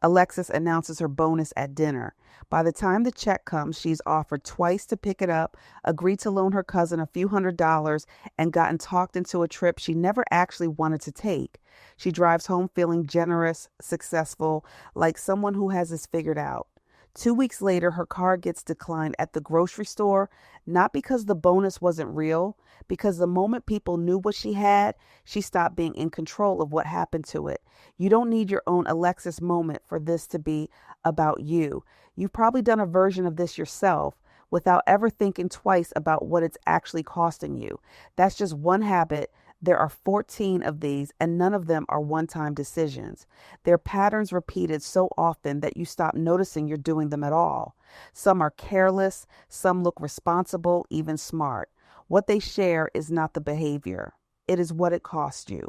Alexis announces her bonus at dinner. By the time the check comes, she's offered twice to pick it up, agreed to loan her cousin a few $100s, and gotten talked into a trip she never actually wanted to take. She drives home feeling generous, successful, like someone who has this figured out. 2 weeks later, her card gets declined at the grocery store, not because the bonus wasn't real, because the moment people knew what she had, she stopped being in control of what happened to it. You don't need your own Alexis moment for this to be about you. You've probably done a version of this yourself without ever thinking twice about what it's actually costing you. That's just one habit. There are 14 of these, and none of them are one-time decisions. They're patterns repeated so often that you stop noticing you're doing them at all. Some are careless, some look responsible, even smart. What they share is not the behavior. It is what it costs you.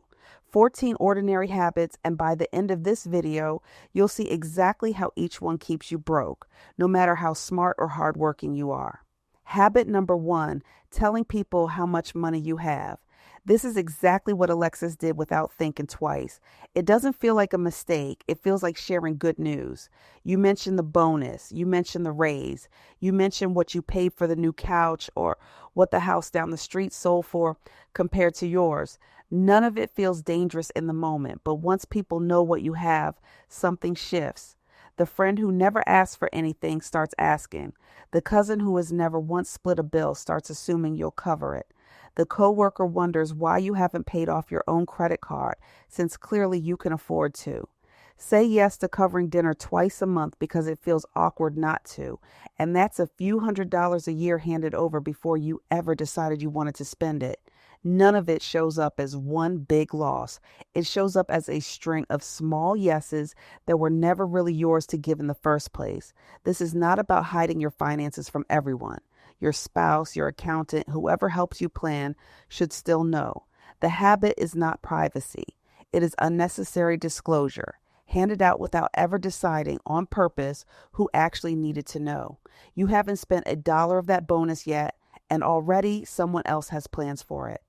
14 ordinary habits, and by the end of this video, you'll see exactly how each one keeps you broke, no matter how smart or hardworking you are. Habit number 1, telling people how much money you have. This is exactly what Alexis did without thinking twice. It doesn't feel like a mistake. It feels like sharing good news. You mention the bonus. You mention the raise. You mention what you paid for the new couch or what the house down the street sold for compared to yours. None of it feels dangerous in the moment, but once people know what you have, something shifts. The friend who never asked for anything starts asking. The cousin who has never once split a bill starts assuming you'll cover it. The coworker wonders why you haven't paid off your own credit card, since clearly you can afford to. Say yes to covering dinner twice a month because it feels awkward not to, and that's a few $100s a year handed over before you ever decided you wanted to spend it. None of it shows up as one big loss. It shows up as a string of small yeses that were never really yours to give in the first place. This is not about hiding your finances from everyone. Your spouse, your accountant, whoever helps you plan should still know. The habit is not privacy. It is unnecessary disclosure, handed out without ever deciding on purpose who actually needed to know. You haven't spent $1 of that bonus yet, and already someone else has plans for it.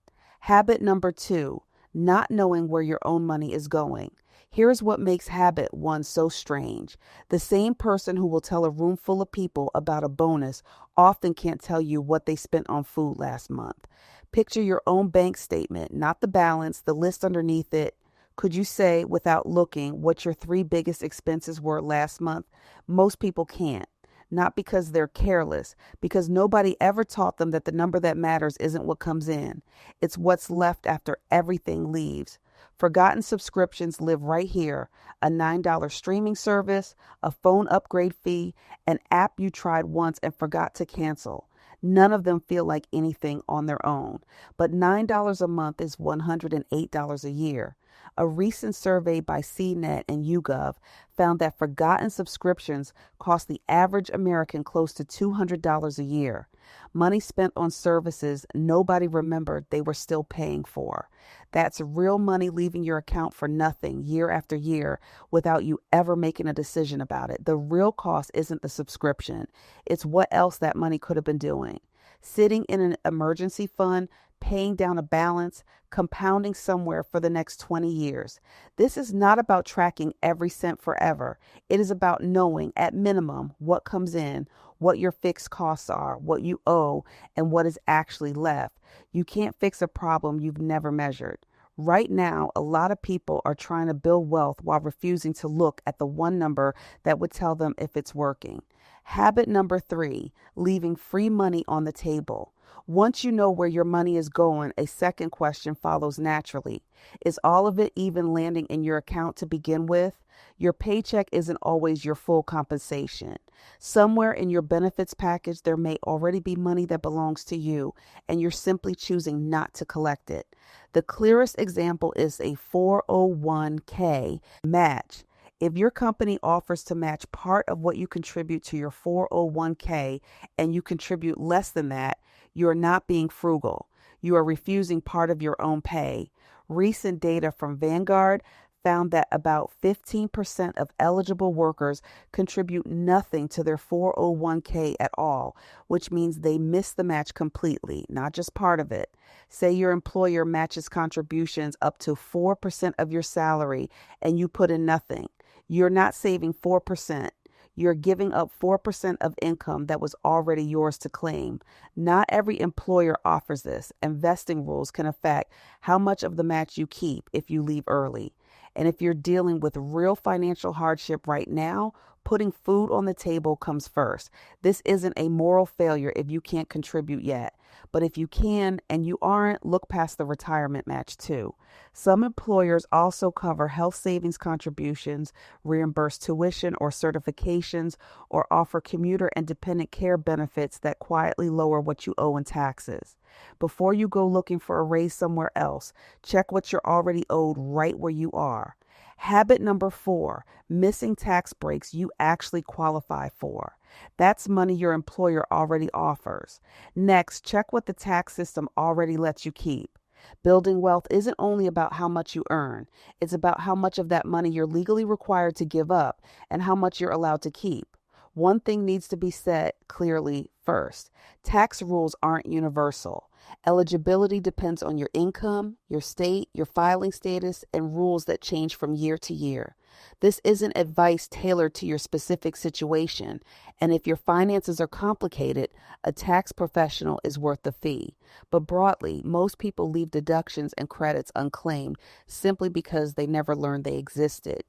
Habit number 2, not knowing where your own money is going. Here's what makes habit 1 so strange. The same person who will tell a room full of people about a bonus often can't tell you what they spent on food last month. Picture your own bank statement, not the balance, the list underneath it. Could you say, without looking, what your 3 biggest expenses were last month? Most people can't. Not because they're careless, because nobody ever taught them that the number that matters isn't what comes in. It's what's left after everything leaves. Forgotten subscriptions live right here. A $9 streaming service, a phone upgrade fee, an app you tried once and forgot to cancel. None of them feel like anything on their own. But $9 a month is $108 a year. A recent survey by CNET and YouGov found that forgotten subscriptions cost the average American close to $200 a year. Money spent on services nobody remembered they were still paying for. That's real money leaving your account for nothing year after year without you ever making a decision about it. The real cost isn't the subscription. It's what else that money could have been doing. Sitting in an emergency fund, paying down a balance, compounding somewhere for the next 20 years. This is not about tracking every cent forever. It is about knowing, at minimum, what comes in, what your fixed costs are, what you owe, and what is actually left. You can't fix a problem you've never measured. Right now, a lot of people are trying to build wealth while refusing to look at the one number that would tell them if it's working. Habit number 3, leaving free money on the table. Once you know where your money is going, a second question follows naturally. Is all of it even landing in your account to begin with? Your paycheck isn't always your full compensation. Somewhere in your benefits package, there may already be money that belongs to you, and you're simply choosing not to collect it. The clearest example is a 401k match. If your company offers to match part of what you contribute to your 401k and you contribute less than that, you are not being frugal. You are refusing part of your own pay. Recent data from Vanguard found that about 15% of eligible workers contribute nothing to their 401k at all, which means they miss the match completely, not just part of it. Say your employer matches contributions up to 4% of your salary and you put in nothing. You're not saving 4%. You're giving up 4% of income that was already yours to claim. Not every employer offers this, and vesting rules can affect how much of the match you keep if you leave early. And if you're dealing with real financial hardship right now, putting food on the table comes first. This isn't a moral failure if you can't contribute yet. But if you can and you aren't, look past the retirement match too. Some employers also cover health savings contributions, reimburse tuition or certifications, or offer commuter and dependent care benefits that quietly lower what you owe in taxes. Before you go looking for a raise somewhere else, check what you're already owed right where you are. Habit number 4, missing tax breaks you actually qualify for. That's money your employer already offers. Next, check what the tax system already lets you keep. Building wealth isn't only about how much you earn, it's about how much of that money you're legally required to give up and how much you're allowed to keep. One thing needs to be said clearly first. Tax rules aren't universal. Eligibility depends on your income, your state, your filing status, and rules that change from year to year. This isn't advice tailored to your specific situation, and if your finances are complicated, a tax professional is worth the fee. But broadly, most people leave deductions and credits unclaimed simply because they never learned they existed.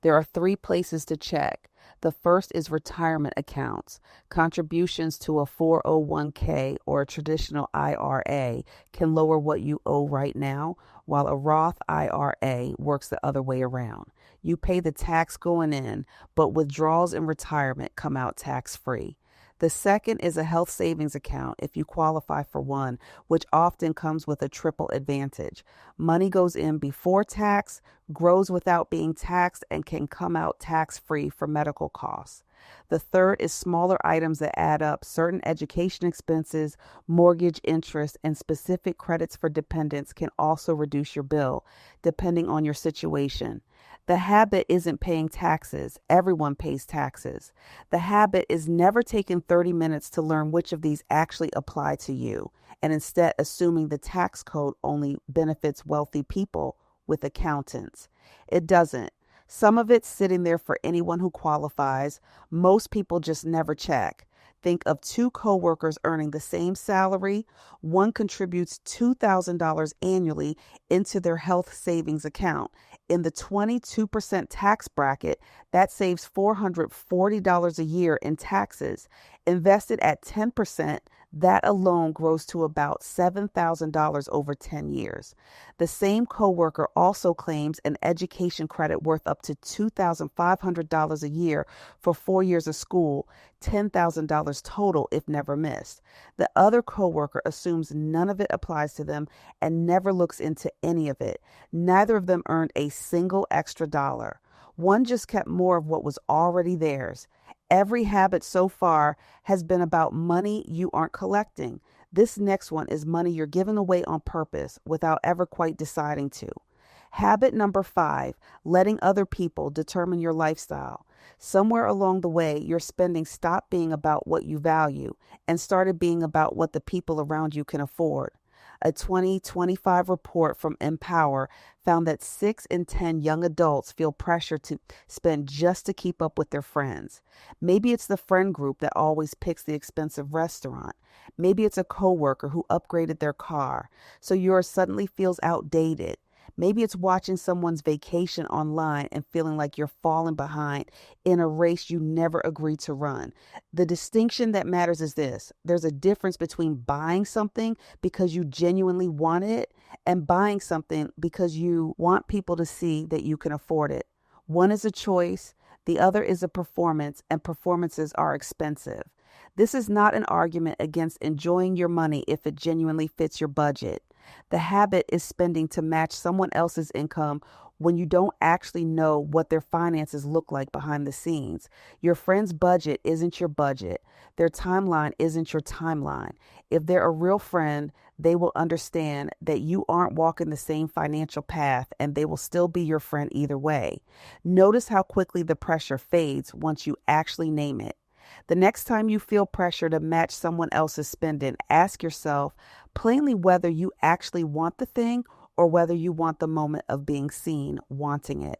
There are 3 places to check. The first is retirement accounts. Contributions to a 401k or a traditional IRA can lower what you owe right now, while a Roth IRA works the other way around. You pay the tax going in, but withdrawals in retirement come out tax-free. The second is a health savings account if you qualify for one, which often comes with a triple advantage. Money goes in before tax, grows without being taxed, and can come out tax-free for medical costs. The third is smaller items that add up. Certain education expenses, mortgage interest, and specific credits for dependents can also reduce your bill, depending on your situation. The habit isn't paying taxes. Everyone pays taxes. The habit is never taking 30 minutes to learn which of these actually apply to you, and instead assuming the tax code only benefits wealthy people with accountants. It doesn't. Some of it's sitting there for anyone who qualifies. Most people just never check. Think of 2 coworkers earning the same salary. One contributes $2,000 annually into their health savings account. In the 22% tax bracket, that saves $440 a year in taxes. Invested at 10%, that alone grows to about $7,000 over 10 years. The same coworker also claims an education credit worth up to $2,500 a year for 4 years of school, $10,000 total if never missed. The other coworker assumes none of it applies to them and never looks into any of it. Neither of them earned a single extra dollar. One just kept more of what was already theirs. Every habit so far has been about money you aren't collecting. This next one is money you're giving away on purpose without ever quite deciding to. Habit number 5, letting other people determine your lifestyle. Somewhere along the way, your spending stopped being about what you value and started being about what the people around you can afford. A 2025 report from Empower found that 6 in 10 young adults feel pressure to spend just to keep up with their friends. Maybe it's the friend group that always picks the expensive restaurant. Maybe it's a coworker who upgraded their car, so yours suddenly feels outdated. Maybe it's watching someone's vacation online and feeling like you're falling behind in a race you never agreed to run. The distinction that matters is this: there's a difference between buying something because you genuinely want it and buying something because you want people to see that you can afford it. One is a choice, the other is a performance, and performances are expensive. This is not an argument against enjoying your money if it genuinely fits your budget. The habit is spending to match someone else's income when you don't actually know what their finances look like behind the scenes. Your friend's budget isn't your budget. Their timeline isn't your timeline. If they're a real friend, they will understand that you aren't walking the same financial path, and they will still be your friend either way. Notice how quickly the pressure fades once you actually name it. The next time you feel pressure to match someone else's spending, ask yourself plainly whether you actually want the thing or whether you want the moment of being seen wanting it.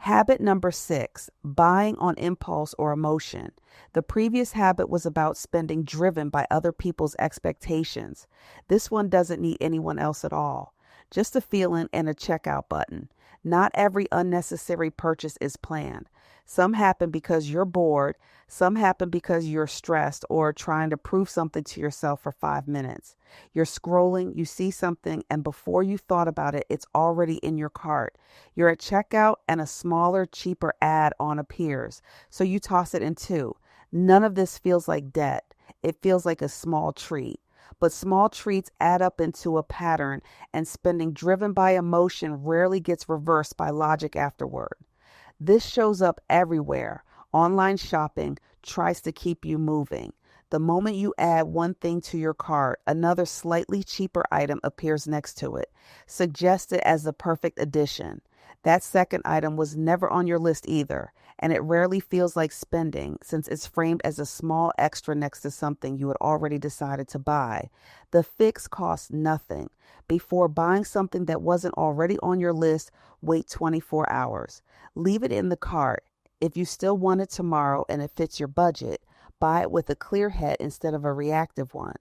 Habit number 6, buying on impulse or emotion. The previous habit was about spending driven by other people's expectations. This one doesn't need anyone else at all. Just a feeling and a checkout button. Not every unnecessary purchase is planned. Some happen because you're bored, some happen because you're stressed or trying to prove something to yourself for 5 minutes. You're scrolling, you see something, and before you thought about it, it's already in your cart. You're at checkout and a smaller, cheaper ad on appears, so you toss it in too. None of this feels like debt. It feels like a small treat. But small treats add up into a pattern, and spending driven by emotion rarely gets reversed by logic afterward. This shows up everywhere. Online shopping tries to keep you moving. The moment you add one thing to your cart, another slightly cheaper item appears next to it, suggested as the perfect addition. That second item was never on your list either, and it rarely feels like spending since it's framed as a small extra next to something you had already decided to buy. The fix costs nothing. Before buying something that wasn't already on your list, wait 24 hours. Leave it in the cart. If you still want it tomorrow and it fits your budget, buy it with a clear head instead of a reactive one.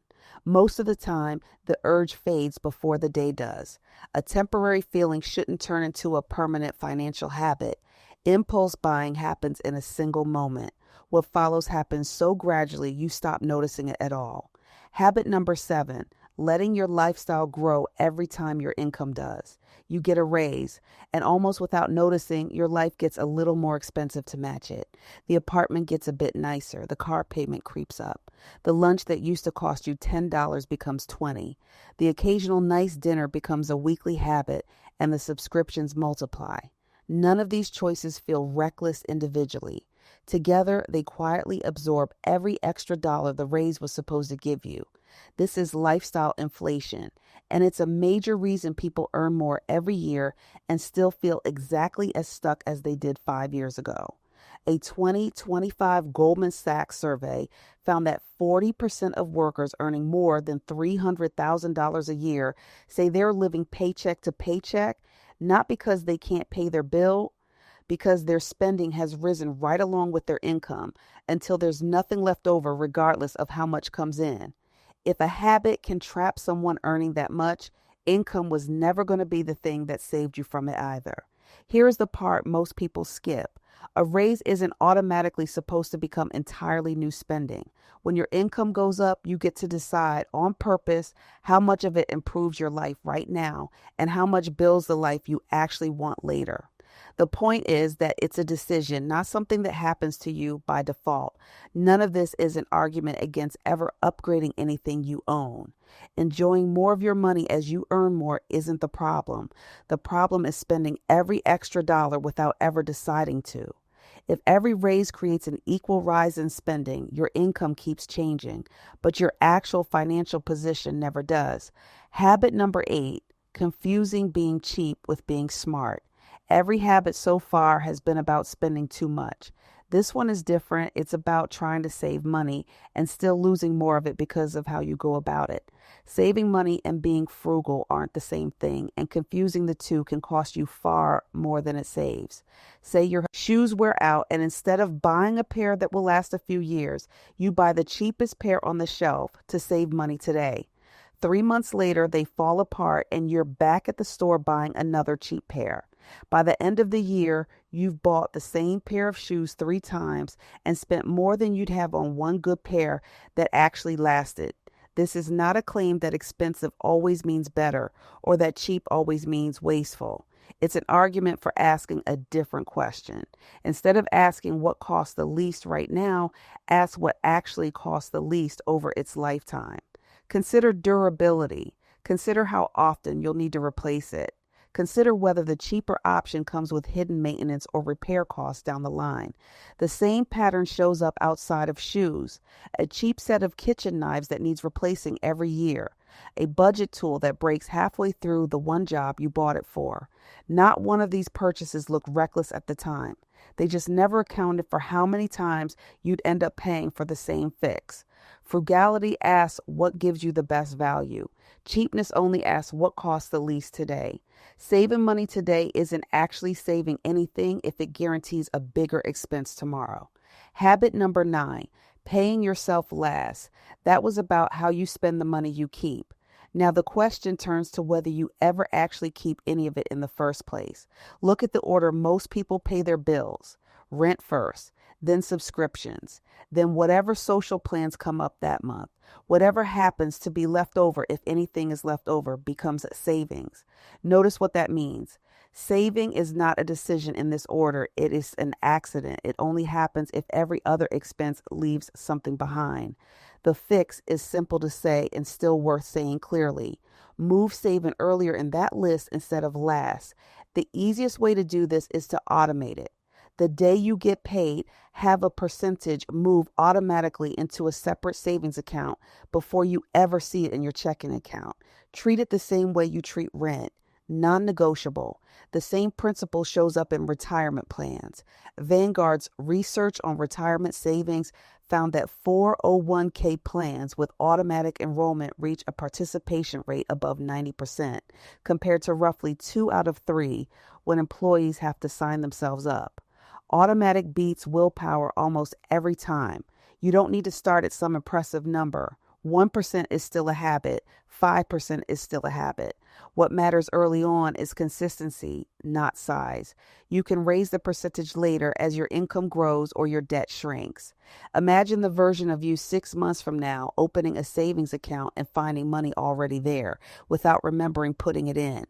Most of the time, the urge fades before the day does. A temporary feeling shouldn't turn into a permanent financial habit. Impulse buying happens in a single moment. What follows happens so gradually you stop noticing it at all. Habit number 7, letting your lifestyle grow every time your income does. You get a raise, and almost without noticing, your life gets a little more expensive to match it. The apartment gets a bit nicer. The car payment creeps up. The lunch that used to cost you $10 becomes $20. The occasional nice dinner becomes a weekly habit, and the subscriptions multiply. None of these choices feel reckless individually. Together, they quietly absorb every extra dollar the raise was supposed to give you. This is lifestyle inflation, and it's a major reason people earn more every year and still feel exactly as stuck as they did 5 years ago. A 2025 Goldman Sachs survey found that 40% of workers earning more than $300,000 a year say they're living paycheck to paycheck, not because they can't pay their bill, because their spending has risen right along with their income until there's nothing left over regardless of how much comes in. If a habit can trap someone earning that much, income was never going to be the thing that saved you from it either. Here's the part most people skip. A raise isn't automatically supposed to become entirely new spending. When your income goes up, you get to decide on purpose how much of it improves your life right now and how much builds the life you actually want later. The point is that it's a decision, not something that happens to you by default. None of this is an argument against ever upgrading anything you own. Enjoying more of your money as you earn more isn't the problem. The problem is spending every extra dollar without ever deciding to. If every raise creates an equal rise in spending, your income keeps changing, but your actual financial position never does. Habit number 8, confusing being cheap with being smart. Every habit so far has been about spending too much. This one is different. It's about trying to save money and still losing more of it because of how you go about it. Saving money and being frugal aren't the same thing, and confusing the two can cost you far more than it saves. Say your shoes wear out, and instead of buying a pair that will last a few years, you buy the cheapest pair on the shelf to save money today. 3 months later, they fall apart, and you're back at the store buying another cheap pair. By the end of the year, you've bought the same pair of shoes 3 times and spent more than you'd have on one good pair that actually lasted. This is not a claim that expensive always means better or that cheap always means wasteful. It's an argument for asking a different question. Instead of asking what costs the least right now, ask what actually costs the least over its lifetime. Consider durability. Consider how often you'll need to replace it. Consider whether the cheaper option comes with hidden maintenance or repair costs down the line. The same pattern shows up outside of shoes. A cheap set of kitchen knives that needs replacing every year. A budget tool that breaks halfway through the one job you bought it for. Not one of these purchases looked reckless at the time. They just never accounted for how many times you'd end up paying for the same fix. Frugality asks what gives you the best value. Cheapness only asks what costs the least today. Saving money today isn't actually saving anything if it guarantees a bigger expense tomorrow. Habit number 9, paying yourself last. That was about how you spend the money you keep. Now the question turns to whether you ever actually keep any of it in the first place. Look at the order most people pay their bills. Rent first, then subscriptions, then whatever social plans come up that month. Whatever happens to be left over, if anything is left over, becomes savings. Notice what that means. Saving is not a decision in this order. It is an accident. It only happens if every other expense leaves something behind. The fix is simple to say and still worth saying clearly. Move saving earlier in that list instead of last. The easiest way to do this is to automate it. The day you get paid, have a percentage move automatically into a separate savings account before you ever see it in your checking account. Treat it the same way you treat rent. Non-negotiable. The same principle shows up in retirement plans. Vanguard's research on retirement savings found that 401k plans with automatic enrollment reach a participation rate above 90%, compared to roughly 2 out of 3 when employees have to sign themselves up. Automatic beats willpower almost every time. You don't need to start at some impressive number. 1% is still a habit. 5% is still a habit. What matters early on is consistency, not size. You can raise the percentage later as your income grows or your debt shrinks. Imagine the version of you 6 months from now opening a savings account and finding money already there without remembering putting it in.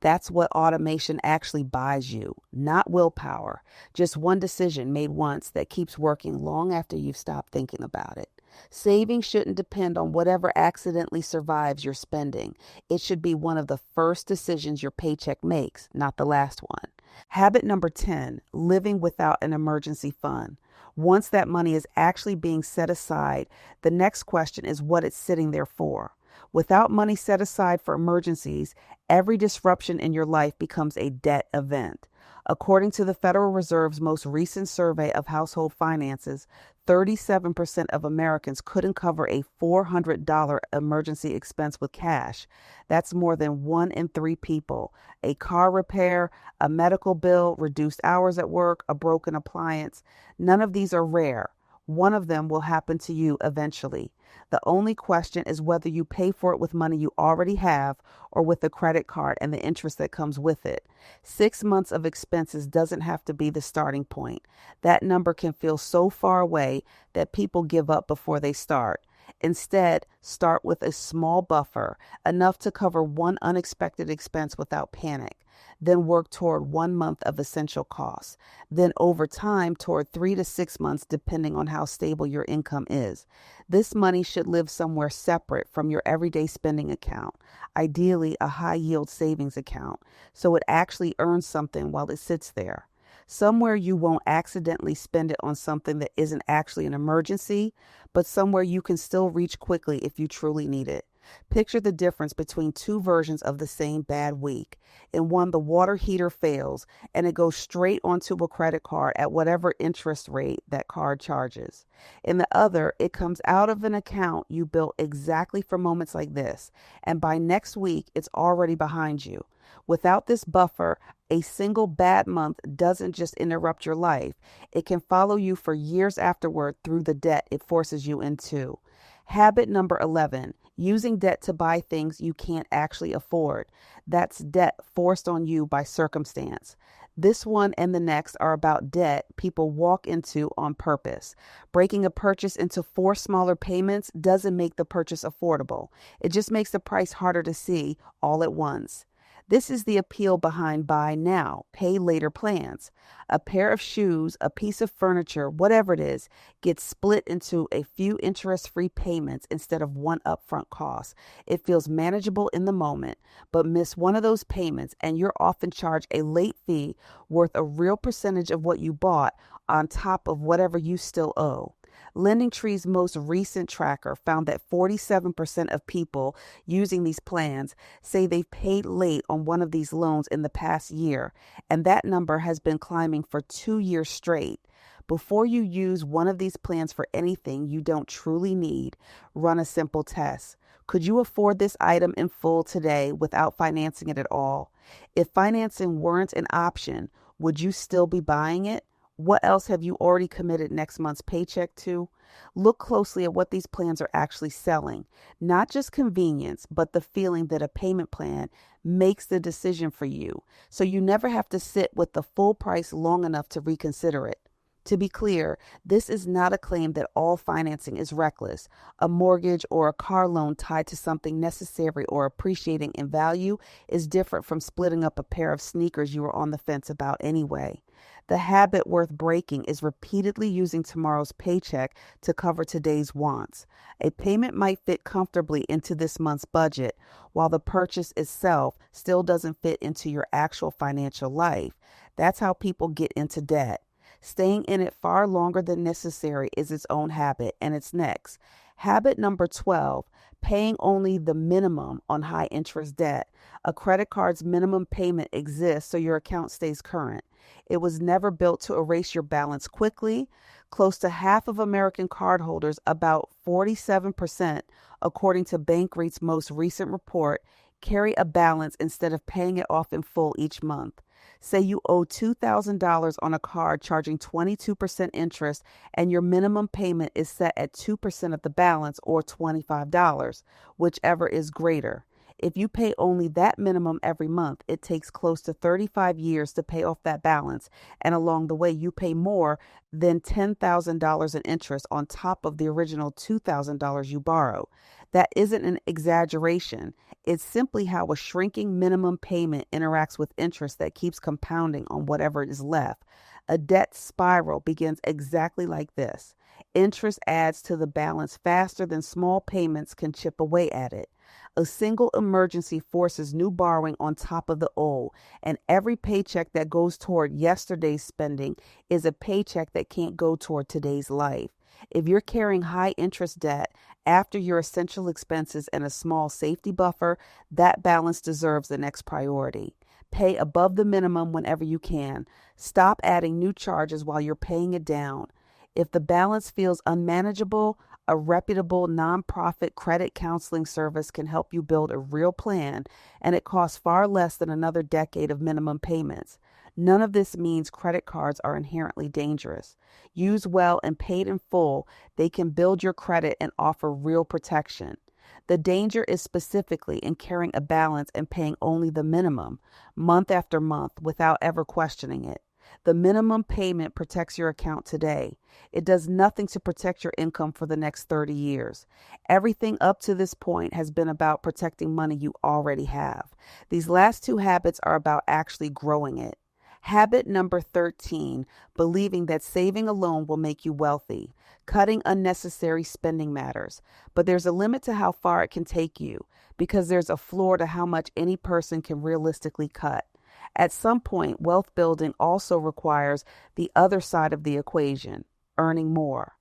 That's what automation actually buys you, not willpower. Just one decision made once that keeps working long after you've stopped thinking about it. Saving shouldn't depend on whatever accidentally survives your spending. It should be one of the first decisions your paycheck makes, not the last one. Habit number 10, living without an emergency fund. Once that money is actually being set aside, the next question is what it's sitting there for. Without money set aside for emergencies, every disruption in your life becomes a debt event. According to the Federal Reserve's most recent survey of household finances, 37% of Americans couldn't cover a $400 emergency expense with cash. That's more than 1 in 3 people. A car repair, a medical bill, reduced hours at work, a broken appliance. None of these are rare. One of them will happen to you eventually. The only question is whether you pay for it with money you already have or with a credit card and the interest that comes with it. 6 months of expenses doesn't have to be the starting point. That number can feel so far away that people give up before they start. Instead, start with a small buffer, enough to cover one unexpected expense without panic. Then work toward 1 month of essential costs. Then over time toward 3 to 6 months, depending on how stable your income is. This money should live somewhere separate from your everyday spending account, ideally a high yield savings account, so it actually earns something while it sits there. Somewhere you won't accidentally spend it on something that isn't actually an emergency, but somewhere you can still reach quickly if you truly need it. Picture the difference between 2 versions of the same bad week. In one, the water heater fails and it goes straight onto a credit card at whatever interest rate that card charges. In the other, it comes out of an account you built exactly for moments like this, and by next week, it's already behind you. Without this buffer, a single bad month doesn't just interrupt your life. It can follow you for years afterward through the debt it forces you into. Habit number 11, using debt to buy things you can't actually afford. That's debt forced on you by circumstance. This one and the next are about debt people walk into on purpose. Breaking a purchase into 4 smaller payments doesn't make the purchase affordable. It just makes the price harder to see all at once. This is the appeal behind buy now, pay later plans. A pair of shoes, a piece of furniture, whatever it is, gets split into a few interest-free payments instead of one upfront cost. It feels manageable in the moment, but miss one of those payments and you're often charged a late fee worth a real percentage of what you bought on top of whatever you still owe. LendingTree's most recent tracker found that 47% of people using these plans say they've paid late on one of these loans in the past year, and that number has been climbing for 2 years straight. Before you use one of these plans for anything you don't truly need, run a simple test. Could you afford this item in full today without financing it at all? If financing weren't an option, would you still be buying it? What else have you already committed next month's paycheck to? Look closely at what these plans are actually selling. Not just convenience, but the feeling that a payment plan makes the decision for you, so you never have to sit with the full price long enough to reconsider it. To be clear, this is not a claim that all financing is reckless. A mortgage or a car loan tied to something necessary or appreciating in value is different from splitting up a pair of sneakers you were on the fence about anyway. The habit worth breaking is repeatedly using tomorrow's paycheck to cover today's wants. A payment might fit comfortably into this month's budget, while the purchase itself still doesn't fit into your actual financial life. That's how people get into debt. Staying in it far longer than necessary is its own habit, and it's next. Habit number 12, paying only the minimum on high interest debt. A credit card's minimum payment exists so your account stays current. It was never built to erase your balance quickly. Close to half of American cardholders, about 47%, according to Bankreit's most recent report, carry a balance instead of paying it off in full each month. Say you owe $2,000 on a card charging 22% interest and your minimum payment is set at 2% of the balance, or $25, whichever is greater. If you pay only that minimum every month, it takes close to 35 years to pay off that balance, and along the way you pay more than $10,000 in interest on top of the original $2,000 you borrow. That isn't an exaggeration. It's simply how a shrinking minimum payment interacts with interest that keeps compounding on whatever is left. A debt spiral begins exactly like this. Interest adds to the balance faster than small payments can chip away at it. A single emergency forces new borrowing on top of the old, and every paycheck that goes toward yesterday's spending is a paycheck that can't go toward today's life. If you're carrying high interest debt after your essential expenses and a small safety buffer, that balance deserves the next priority. Pay above the minimum whenever you can. Stop adding new charges while you're paying it down. If the balance feels unmanageable, a reputable nonprofit credit counseling service can help you build a real plan, and it costs far less than another decade of minimum payments. None of this means credit cards are inherently dangerous. Used well and paid in full, they can build your credit and offer real protection. The danger is specifically in carrying a balance and paying only the minimum, month after month, without ever questioning it. The minimum payment protects your account today. It does nothing to protect your income for the next 30 years. Everything up to this point has been about protecting money you already have. These last two habits are about actually growing it. Habit number 13, believing that saving alone will make you wealthy. Cutting unnecessary spending matters, but there's a limit to how far it can take you, because there's a floor to how much any person can realistically cut. At some point, wealth building also requires the other side of the equation, earning more.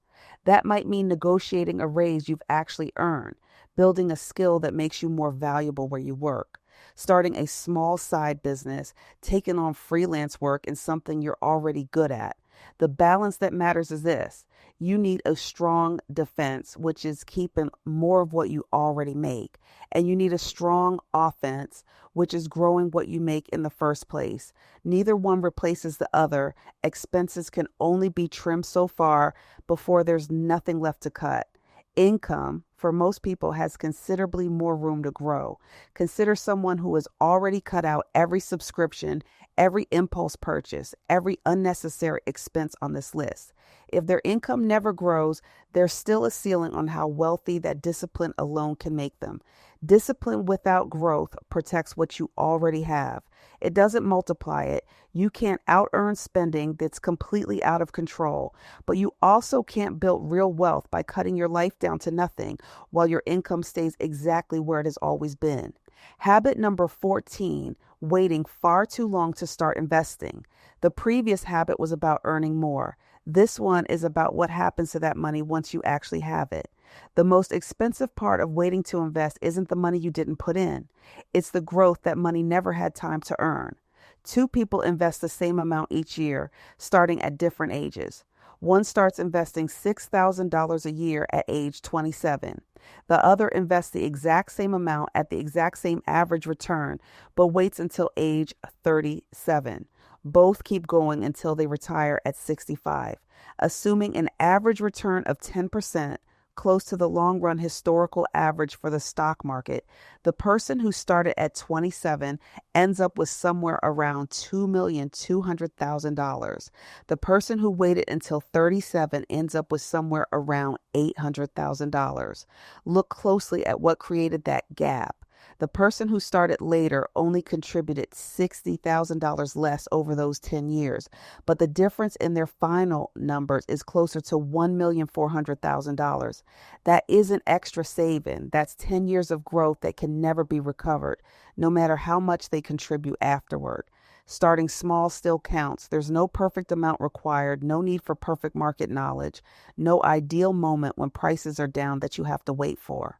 That might mean negotiating a raise you've actually earned, building a skill that makes you more valuable where you work, starting a small side business, taking on freelance work in something you're already good at. The balance that matters is this. You need a strong defense, which is keeping more of what you already make. And you need a strong offense, which is growing what you make in the first place. Neither one replaces the other. Expenses can only be trimmed so far before there's nothing left to cut. Income, for most people, has considerably more room to grow. Consider someone who has already cut out every subscription, every impulse purchase, every unnecessary expense on this list. If their income never grows, there's still a ceiling on how wealthy that discipline alone can make them. Discipline without growth protects what you already have. It doesn't multiply it. You can't out-earn spending that's completely out of control, but you also can't build real wealth by cutting your life down to nothing while your income stays exactly where it has always been. Habit number 14, waiting far too long to start investing. The previous habit was about earning more. This one is about what happens to that money once you actually have it. The most expensive part of waiting to invest isn't the money you didn't put in. It's the growth that money never had time to earn. Two people invest the same amount each year, starting at different ages. One starts investing $6,000 a year at age 27. The other invests the exact same amount at the exact same average return, but waits until age 37. Both keep going until they retire at 65, assuming an average return of 10%, close to the long run historical average for the stock market. The person who started at 27 ends up with somewhere around $2,200,000. The person who waited until 37 ends up with somewhere around $800,000. Look closely at what created that gap. The person who started later only contributed $60,000 less over those 10 years, but the difference in their final numbers is closer to $1,400,000. That isn't extra saving. That's 10 years of growth that can never be recovered, no matter how much they contribute afterward. Starting small still counts. There's no perfect amount required, no need for perfect market knowledge, no ideal moment when prices are down that you have to wait for.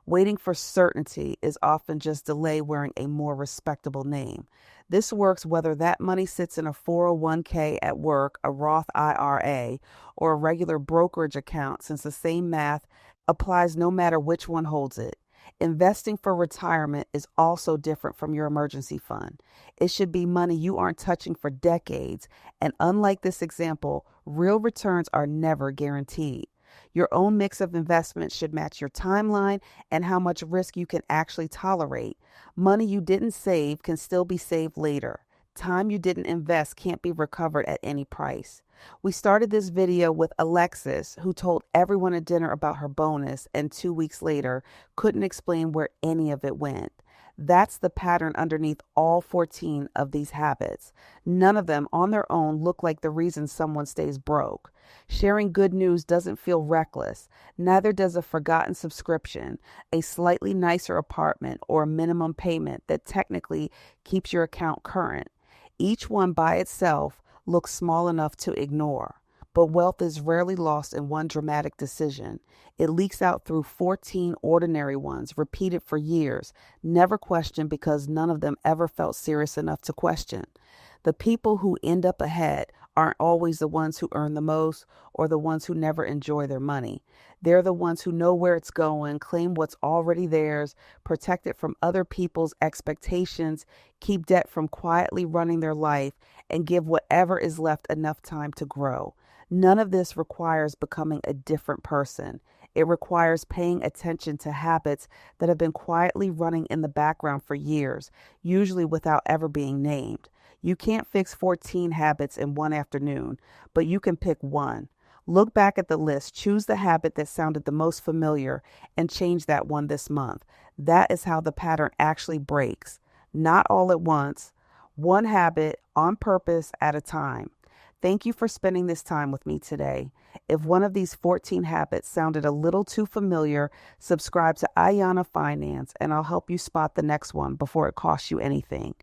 Waiting for certainty is often just delay wearing a more respectable name. This works whether that money sits in a 401k at work, a Roth IRA, or a regular brokerage account, since the same math applies no matter which one holds it. Investing for retirement is also different from your emergency fund. It should be money you aren't touching for decades, and unlike this example, real returns are never guaranteed. Your own mix of investments should match your timeline and how much risk you can actually tolerate. Money you didn't save can still be saved later. Time you didn't invest can't be recovered at any price. We started this video with Alexis, who told everyone at dinner about her bonus and 2 weeks later couldn't explain where any of it went. That's the pattern underneath all 14 of these habits. None of them on their own look like the reason someone stays broke. Sharing good news doesn't feel reckless. Neither does a forgotten subscription, a slightly nicer apartment, or a minimum payment that technically keeps your account current. Each one by itself looks small enough to ignore. But wealth is rarely lost in one dramatic decision. It leaks out through 14 ordinary ones, repeated for years, never questioned because none of them ever felt serious enough to question. The people who end up ahead aren't always the ones who earn the most or the ones who never enjoy their money. They're the ones who know where it's going, claim what's already theirs, protect it from other people's expectations, keep debt from quietly running their life, and give whatever is left enough time to grow. None of this requires becoming a different person. It requires paying attention to habits that have been quietly running in the background for years, usually without ever being named. You can't fix 14 habits in one afternoon, but you can pick one. Look back at the list, choose the habit that sounded the most familiar, and change that one this month. That is how the pattern actually breaks. Not all at once, one habit on purpose at a time. Thank you for spending this time with me today. If one of these 14 habits sounded a little too familiar, subscribe to Ayana Finance and I'll help you spot the next one before it costs you anything.